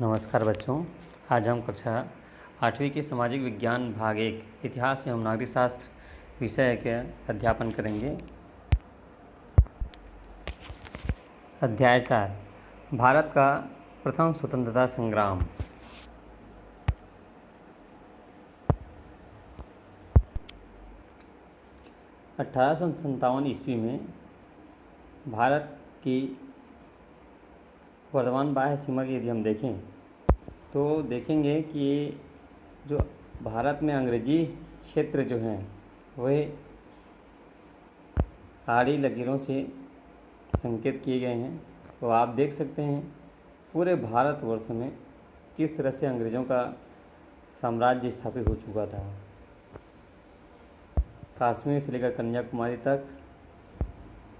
नमस्कार बच्चों। आज हम कक्षा 8वीं की सामाजिक विज्ञान भाग 1 इतिहास एवं नागरिक शास्त्र विषय के अध्यापन करेंगे। अध्याय 4 भारत का प्रथम स्वतंत्रता संग्राम। अठारह ईस्वी में भारत की वर्तमान बाह्य सीमा की यदि हम देखें तो देखेंगे कि जो भारत में अंग्रेजी क्षेत्र जो हैं वह आड़ी लकीरों से संकेत किए गए हैं। तो आप देख सकते हैं पूरे भारतवर्ष में किस तरह से अंग्रेज़ों का साम्राज्य स्थापित हो चुका था। कश्मीर से लेकर कन्याकुमारी तक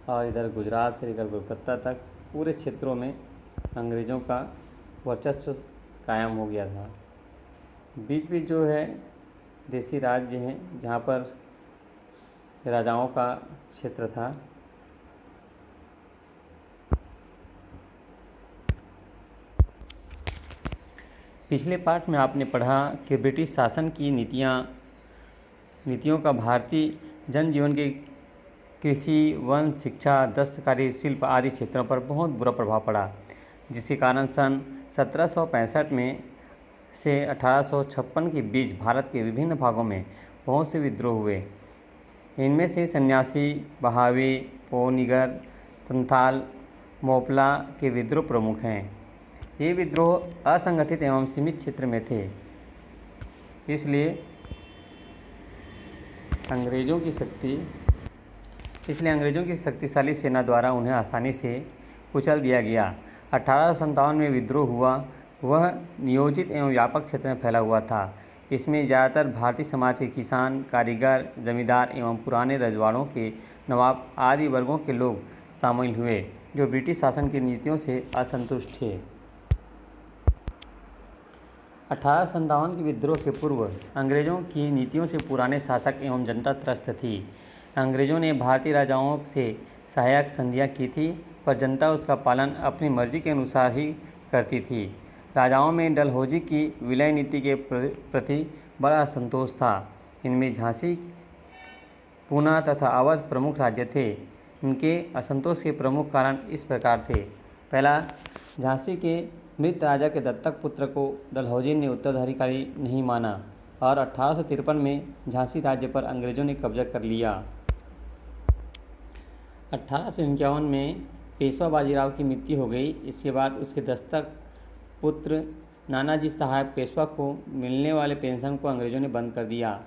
और इधर गुजरात से लेकर कोलकाता तक पूरे क्षेत्रों में अंग्रेज़ों का वर्चस्व कायम हो गया था। बीच बीच जो है देसी राज्य हैं जहाँ पर राजाओं का क्षेत्र था। पिछले पाठ में आपने पढ़ा कि ब्रिटिश शासन की नीतियों का भारतीय जनजीवन के कृषि, वन, शिक्षा, दस्तकारी, शिल्प आदि क्षेत्रों पर बहुत बुरा प्रभाव पड़ा, जिसके कारण सन 1765 में से 1856 के बीच भारत के विभिन्न भागों में बहुत से विद्रोह हुए। इनमें से सन्यासी, बहावी, पोनीगर, संथाल, मोपला के विद्रोह प्रमुख हैं। ये विद्रोह असंगठित एवं सीमित क्षेत्र में थे, इसलिए अंग्रेज़ों की शक्तिशाली सेना द्वारा उन्हें आसानी से कुचल दिया गया। 1857 में विद्रोह हुआ, वह नियोजित एवं व्यापक क्षेत्र में फैला हुआ था। इसमें ज़्यादातर भारतीय समाज के किसान, कारीगर, जमींदार एवं पुराने रजवाड़ों के नवाब आदि वर्गों के लोग शामिल हुए, जो ब्रिटिश शासन की नीतियों से असंतुष्ट थे। 1857 के विद्रोह के पूर्व अंग्रेज़ों की नीतियों से पुराने शासक एवं जनता त्रस्त थी। अंग्रेज़ों ने भारतीय राजाओं से सहायक संधियाँ की थी, पर जनता उसका पालन अपनी मर्जी के अनुसार ही करती थी। राजाओं में डलहौजी की विलय नीति के प्रति बड़ा असंतोष था। इनमें झांसी, पूना तथा अवध प्रमुख राज्य थे। इनके असंतोष के प्रमुख कारण इस प्रकार थे। पहला, झांसी के मृत राजा के दत्तक पुत्र को डलहौजी ने उत्तराधिकारी नहीं माना और 1853 में झांसी राज्य पर अंग्रेज़ों ने कब्जा कर लिया। 1851 में पेशवा बाजीराव की मृत्यु हो गई। इसके बाद उसके दत्तक पुत्र नानाजी साहब पेशवा को मिलने वाले पेंशन को अंग्रेज़ों ने बंद कर दिया।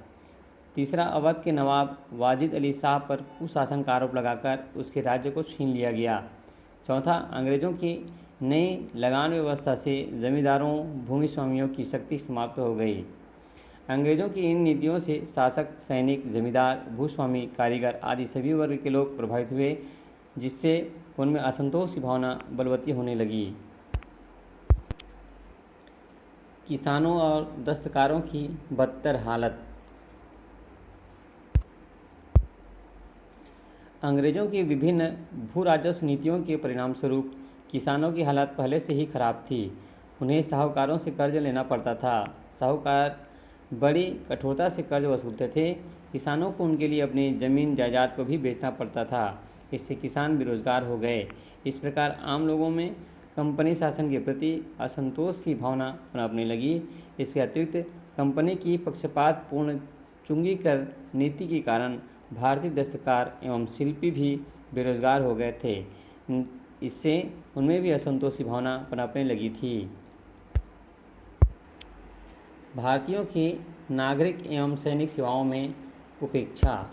तीसरा, अवध के नवाब वाजिद अली शाह पर कुशासन का आरोप लगाकर उसके राज्य को छीन लिया गया। चौथा, अंग्रेज़ों की नई लगान व्यवस्था से जमींदारों, भूमि स्वामियों की शक्ति समाप्त हो गई। अंग्रेज़ों की इन नीतियों से शासक, सैनिक, जमींदार, भूस्वामी, कारीगर आदि सभी वर्ग के लोग प्रभावित हुए, जिससे उनमें असंतोष की भावना बलवती होने लगी। किसानों और दस्तकारों की बदतर हालत। अंग्रेज़ों की विभिन्न भू राजस्व नीतियों के परिणामस्वरूप किसानों की हालत पहले से ही खराब थी। उन्हें साहूकारों से कर्ज लेना पड़ता था। साहूकार बड़ी कठोरता से कर्ज वसूलते थे। किसानों को उनके लिए अपनी ज़मीन जायदाद को भी बेचना पड़ता था। इससे किसान बेरोजगार हो गए। इस प्रकार आम लोगों में कंपनी शासन के प्रति असंतोष की भावना पनपने लगी। इसके अतिरिक्त कंपनी की पक्षपातपूर्ण चुंगीकर नीति के कारण भारतीय दस्तकार एवं शिल्पी भी बेरोजगार हो गए थे। इससे उनमें भी असंतोष की भावना पनपने लगी थी। भारतीयों की नागरिक एवं सैनिक सेवाओं में उपेक्षा।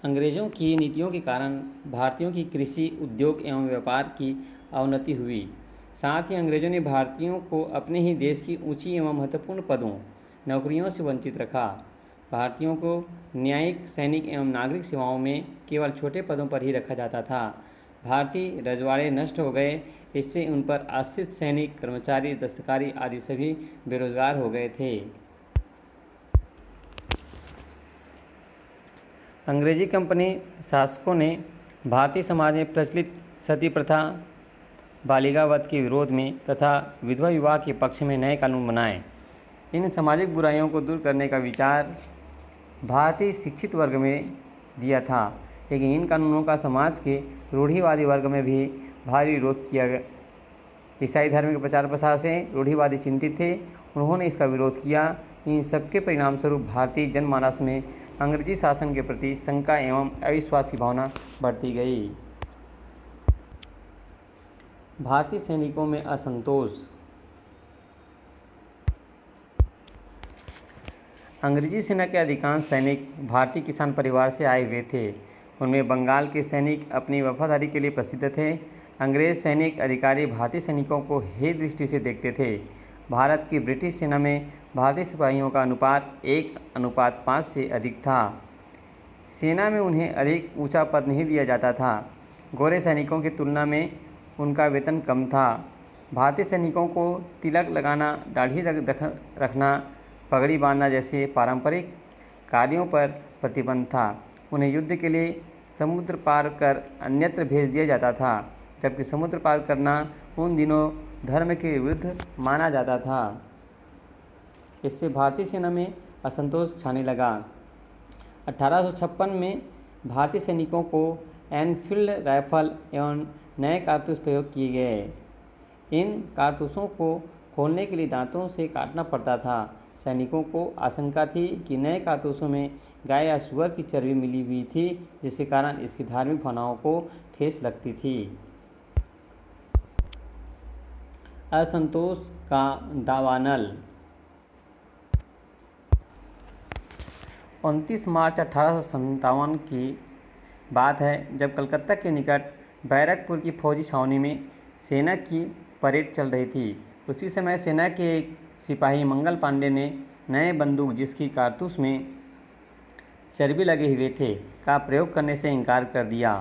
अंग्रेज़ों की नीतियों के कारण भारतीयों की कृषि, उद्योग एवं व्यापार की अवनति हुई। साथ ही अंग्रेज़ों ने भारतीयों को अपने ही देश की ऊंची एवं महत्वपूर्ण पदों, नौकरियों से वंचित रखा। भारतीयों को न्यायिक, सैनिक एवं नागरिक सेवाओं में केवल छोटे पदों पर ही रखा जाता था। भारतीय रजवाड़े नष्ट हो गए। इससे उन पर आश्रित सैनिक, कर्मचारी, दस्तकारी आदि सभी बेरोजगार हो गए थे। अंग्रेजी कंपनी शासकों ने भारतीय समाज में प्रचलित सती प्रथा, बालिका वध के विरोध में तथा विधवा विवाह के पक्ष में नए कानून बनाए। इन सामाजिक बुराइयों को दूर करने का विचार भारतीय शिक्षित वर्ग में दिया था, लेकिन इन कानूनों का समाज के रूढ़िवादी वर्ग में भी भारी विरोध किया गया। ईसाई धर्म के प्रचार प्रसार से रूढ़िवादी चिंतित थे, उन्होंने इसका विरोध किया। इन सबके परिणामस्वरूप भारतीय जनमानस में अंग्रेजी शासन के प्रति शंका एवं अविश्वास की भावना बढ़ती गई। भारतीय सैनिकों में असंतोष। अंग्रेजी सेना के अधिकांश सैनिक भारतीय किसान परिवार से आए हुए थे। उनमें बंगाल के सैनिक अपनी वफादारी के लिए प्रसिद्ध थे। अंग्रेज सैनिक अधिकारी भारतीय सैनिकों को हेय दृष्टि से देखते थे। भारत की ब्रिटिश सेना में भारतीय सिपाहियों का अनुपात 1:5 से अधिक था। सेना में उन्हें अधिक ऊंचा पद नहीं दिया जाता था। गोरे सैनिकों की तुलना में उनका वेतन कम था। भारतीय सैनिकों को तिलक लगाना, दाढ़ी रखना, पगड़ी बांधना जैसे पारंपरिक कार्यों पर प्रतिबंध था। उन्हें युद्ध के लिए समुद्र पार कर अन्यत्र भेज दिया जाता था, जबकि समुद्र पार करना उन दिनों धर्म के विरुद्ध माना जाता था। इससे भारतीय सेना में असंतोष छाने लगा। 1856 में भारतीय सैनिकों को एनफील्ड राइफल एवं नए कारतूस प्रयोग किए गए। इन कारतूसों को खोलने के लिए दांतों से काटना पड़ता था। सैनिकों को आशंका थी कि नए कारतूसों में गाय या सुअर की चर्बी मिली हुई थी, जिसके कारण इसकी धार्मिक भावनाओं को ठेस लगती थी। असंतोष का दावानल। 29 मार्च 1857 की बात है, जब कलकत्ता के निकट बैरकपुर की फौजी छावनी में सेना की परेड चल रही थी। उसी समय सेना के एक सिपाही मंगल पांडे ने नए बंदूक, जिसकी कारतूस में चर्बी लगे हुए थे, का प्रयोग करने से इनकार कर दिया।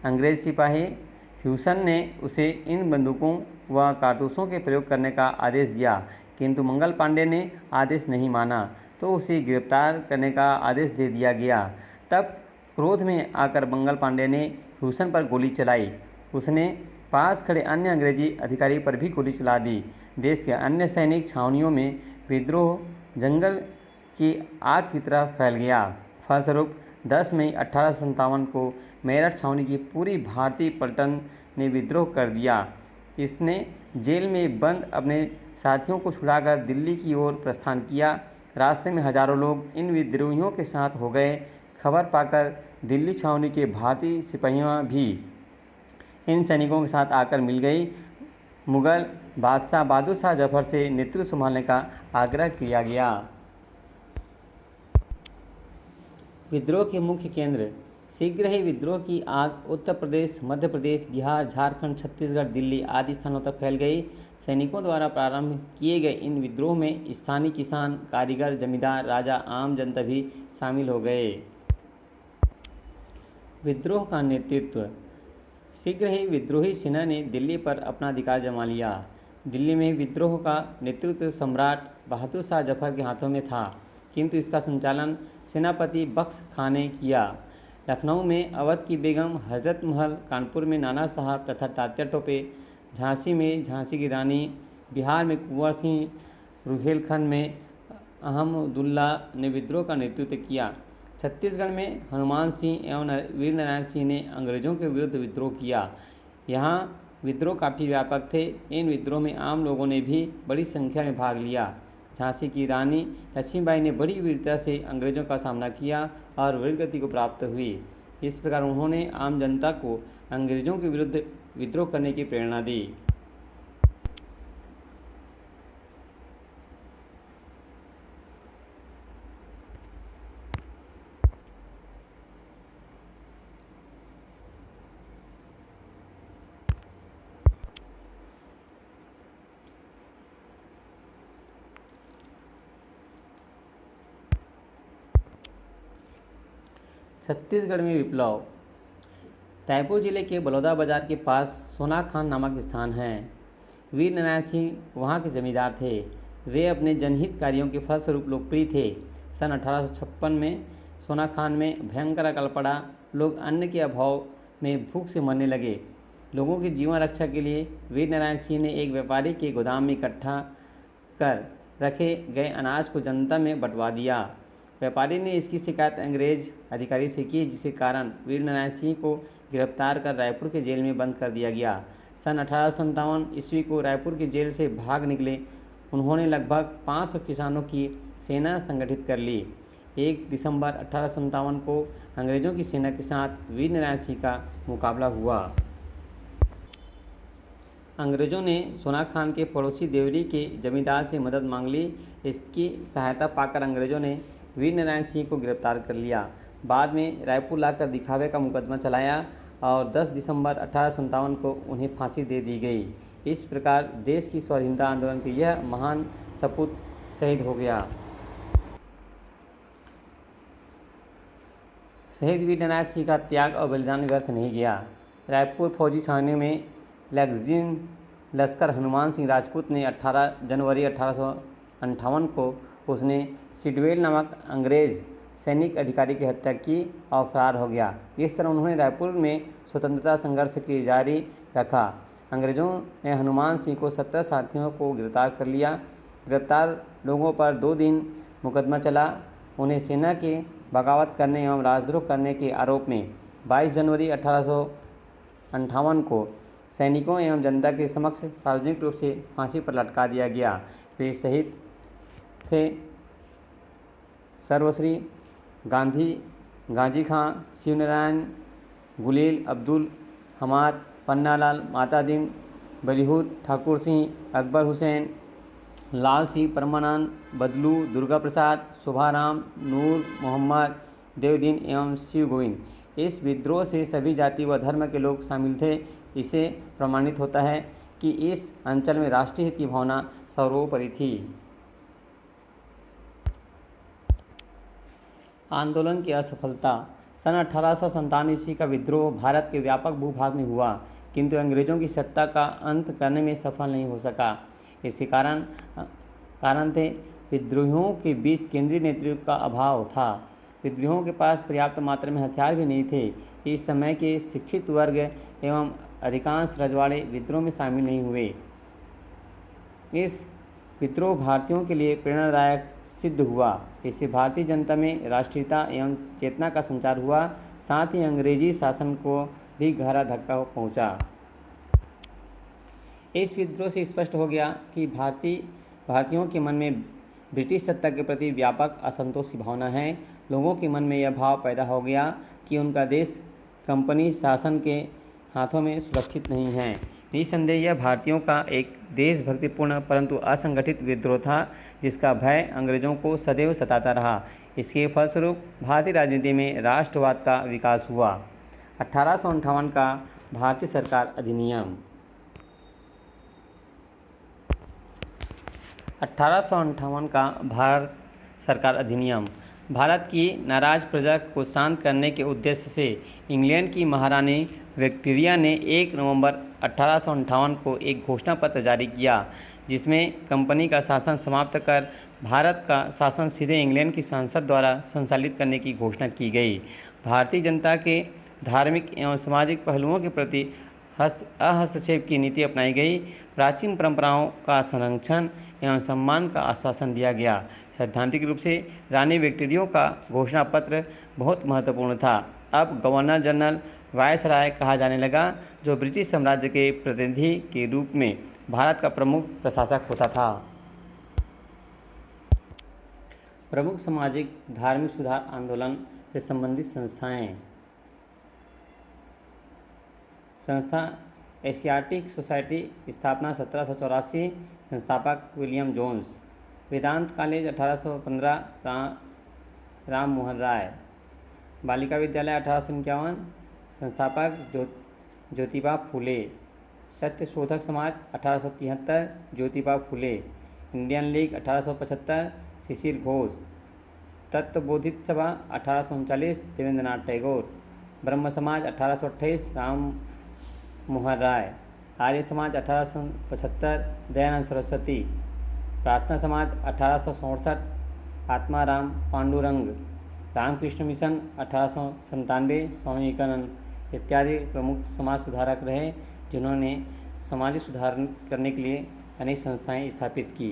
अंग्रेज सिपाही ह्यूसन ने उसे इन बंदूकों व कारतूसों के प्रयोग करने का आदेश दिया, किंतु मंगल पांडे ने आदेश नहीं माना, तो उसे गिरफ्तार करने का आदेश दे दिया गया। तब क्रोध में आकर मंगल पांडे ने ह्यूसन पर गोली चलाई। उसने पास खड़े अन्य अंग्रेजी अधिकारी पर भी गोली चला दी। देश के अन्य सैनिक छावनियों में विद्रोह जंगल की आग की तरह फैल गया। फलस्वरूप 10 मई 1857 को मेरठ छावनी की पूरी भारतीय पलटन ने विद्रोह कर दिया। इसने जेल में बंद अपने साथियों को छुड़ाकर दिल्ली की ओर प्रस्थान किया। रास्ते में हजारों लोग इन विद्रोहियों के साथ हो गए। खबर पाकर दिल्ली छावनी के भारतीय सिपाहियाँ भी इन सैनिकों के साथ आकर मिल गई। मुगल बादशाह बहादुर शाह जफर से नेतृत्व संभालने का आग्रह किया गया। विद्रोह के मुख्य केंद्र। शीघ्र ही विद्रोह की आग उत्तर प्रदेश, मध्य प्रदेश, बिहार, झारखंड, छत्तीसगढ़, दिल्ली आदि स्थानों तक फैल गई। सैनिकों द्वारा प्रारंभ किए गए इन विद्रोह में स्थानीय किसान, कारीगर, जमींदार, राजा, आम जनता भी शामिल हो गए। विद्रोह का नेतृत्व। शीघ्र ही विद्रोही सेना ने दिल्ली पर अपना अधिकार जमा लिया। दिल्ली में विद्रोह का नेतृत्व सम्राट बहादुर शाह जफर के हाथों में था, किंतु इसका संचालन सेनापति बख्श खां ने किया। लखनऊ में अवध की बेगम, हजरत महल, कानपुर में नाना साहब तथा तात्या टोपे, झांसी में झांसी की रानी, बिहार में कुंवर सिंह, रुहेलखंड में अहमदुल्ला ने विद्रोह का नेतृत्व किया। छत्तीसगढ़ में हनुमान सिंह एवं वीर नारायण सिंह ने अंग्रेजों के विरुद्ध विद्रोह किया। यहाँ विद्रोह काफ़ी व्यापक थे। इन विद्रोह में आम लोगों ने भी बड़ी संख्या में भाग लिया। झांसी की रानी लक्ष्मीबाई ने बड़ी वीरता से अंग्रेजों का सामना किया और वीरगति को प्राप्त हुई। इस प्रकार उन्होंने आम जनता को अंग्रेजों के विरुद्ध विद्रोह करने की प्रेरणा दी। छत्तीसगढ़ में विप्लव। रायपुर जिले के बलौदा बाजार के पास सोनाखान नामक स्थान है। वीर नारायण सिंह वहाँ के जमींदार थे। वे अपने जनहित कार्यों के फलस्वरूप लोकप्रिय थे। सन 1856 में सोना खान में भयंकर अकाल पड़ा। लोग अन्न के अभाव में भूख से मरने लगे। लोगों की जीवन रक्षा के लिए वीर नारायण सिंह ने एक व्यापारी के गोदाम में इकट्ठा कर रखे गए अनाज को जनता में बंटवा दिया। व्यापारी ने इसकी शिकायत अंग्रेज अधिकारी से की, जिसके कारण वीर नारायण सिंह को गिरफ्तार कर रायपुर के जेल में बंद कर दिया गया। सन 1857 ईस्वी को रायपुर की जेल से भाग निकले उन्होंने लगभग 500 किसानों की सेना संगठित कर ली। 1 दिसंबर 1857 को अंग्रेजों की सेना के साथ वीर नारायण सिंह का मुकाबला हुआ। अंग्रेजों ने सोना खान के पड़ोसी देवरी के जमींदार से मदद मांग ली। इसकी सहायता पाकर अंग्रेजों ने वीर नारायण सिंह को गिरफ्तार कर लिया। बाद में रायपुर लाकर दिखावे का मुकदमा चलाया और 10 दिसंबर 1857 को उन्हें फांसी दे दी गई। इस प्रकार देश की स्वाधीनता आंदोलन के यह महान सपूत शहीद हो गया। शहीद वीर नारायण सिंह का त्याग और बलिदान व्यर्थ नहीं गया। रायपुर फौजी छावनी में लेग्जिन लश्कर हनुमान सिंह राजपूत ने 18 जनवरी 1858 को उसने सिडवेल नामक अंग्रेज सैनिक अधिकारी की हत्या की और फरार हो गया। इस तरह उन्होंने रायपुर में स्वतंत्रता संघर्ष की जारी रखा। अंग्रेजों ने हनुमान सिंह को 17 साथियों को गिरफ्तार कर लिया। गिरफ्तार लोगों पर 2 दिन मुकदमा चला। उन्हें सेना के बगावत करने एवं राजद्रोह करने के आरोप में 22 जनवरी 1858 को सैनिकों एवं जनता के समक्ष सार्वजनिक रूप से फांसी पर लटका दिया गया। वे शहीद थे सर्वश्री गाजी खां, शिवनारायण, गुलेल अब्दुल हमाद, पन्नालाल, मातादीन, बलिहूद ठाकुर सिंह, अकबर हुसैन, लाल सिंह परमानंद, बदलू, दुर्गा प्रसाद, शोभाराम, नूर मोहम्मद, देवदीन एवं शिव गोविंद। इस विद्रोह से सभी जाति व धर्म के लोग शामिल थे। इसे प्रमाणित होता है कि इस अंचल में राष्ट्रीय हित की भावना सर्वोपरि थी। आंदोलन की असफलता। सन 1857 ईस्वी का विद्रोह भारत के व्यापक भूभाग में हुआ, किंतु अंग्रेजों की सत्ता का अंत करने में सफल नहीं हो सका। इसके कारण थे विद्रोहियों के बीच केंद्रीय नेतृत्व का अभाव था। विद्रोहियों के पास पर्याप्त मात्रा में हथियार भी नहीं थे। इस समय के शिक्षित वर्ग एवं अधिकांश रजवाड़े विद्रोह में शामिल नहीं हुए। इस विद्रोह भारतीयों के लिए प्रेरणादायक सिद्ध हुआ। इससे भारतीय जनता में राष्ट्रीयता एवं चेतना का संचार हुआ। साथ ही अंग्रेजी शासन को भी गहरा धक्का पहुंचा। इस विद्रोह से स्पष्ट हो गया कि भारतीयों के मन में ब्रिटिश सत्ता के प्रति व्यापक असंतोष की भावना है। लोगों के मन में यह भाव पैदा हो गया कि उनका देश कंपनी शासन के हाथों में सुरक्षित नहीं है। निसंदेह यह भारतीयों का एक देशभक्तिपूर्ण परंतु असंगठित विद्रोह था, जिसका भय अंग्रेजों को सदैव सताता रहा। इसके फलस्वरूप भारतीय राजनीति में राष्ट्रवाद का विकास हुआ। 1858 का भारतीय सरकार अधिनियम। 1858 का भारत सरकार अधिनियम भारत की नाराज प्रजा को शांत करने के उद्देश्य से इंग्लैंड की महारानी विक्टोरिया ने 1 नवंबर 1858 को एक घोषणा पत्र जारी किया, जिसमें कंपनी का शासन समाप्त कर भारत का शासन सीधे इंग्लैंड की संसद द्वारा संचालित करने की घोषणा की गई। भारतीय जनता के धार्मिक एवं सामाजिक पहलुओं के प्रति हस्तक्षेप की नीति अपनाई गई। प्राचीन परंपराओं का संरक्षण एवं सम्मान का आश्वासन दिया गया। सैद्धांतिक रूप से रानी विक्टोरिया का घोषणा पत्र बहुत महत्वपूर्ण था। अब गवर्नर जनरल वायसराय कहा जाने लगा, जो ब्रिटिश साम्राज्य के प्रतिनिधि के रूप में भारत का प्रमुख प्रशासक होता था। प्रमुख सामाजिक धार्मिक सुधार आंदोलन से संबंधित संस्थाएं। संस्था एशियाटिक सोसाइटी, स्थापना 1784, संस्थापक विलियम जोन्स। वेदांत कॉलेज 1815, राम मोहन राय। बालिका विद्यालय 1851, संस्थापक ज्योतिबा फूले। सत्य शोधक समाज 1873, ज्योतिबा फूले। इंडियन लीग 1875, शिशिर घोष। तत्वबोधित सभा 1839, देवेंद्रनाथ टैगोर। ब्रह्म समाज 1828, राम मोहन राय। आर्य समाज 1875, दयानंद सरस्वती। प्रार्थना समाज 1867, आत्माराम पांडुरंग। रामकृष्ण मिशन 1897, स्वामी विवेकानंद इत्यादि प्रमुख समाज सुधारक रहे, जिन्होंने सामाजिक सुधार करने के लिए अनेक संस्थाएं स्थापित की।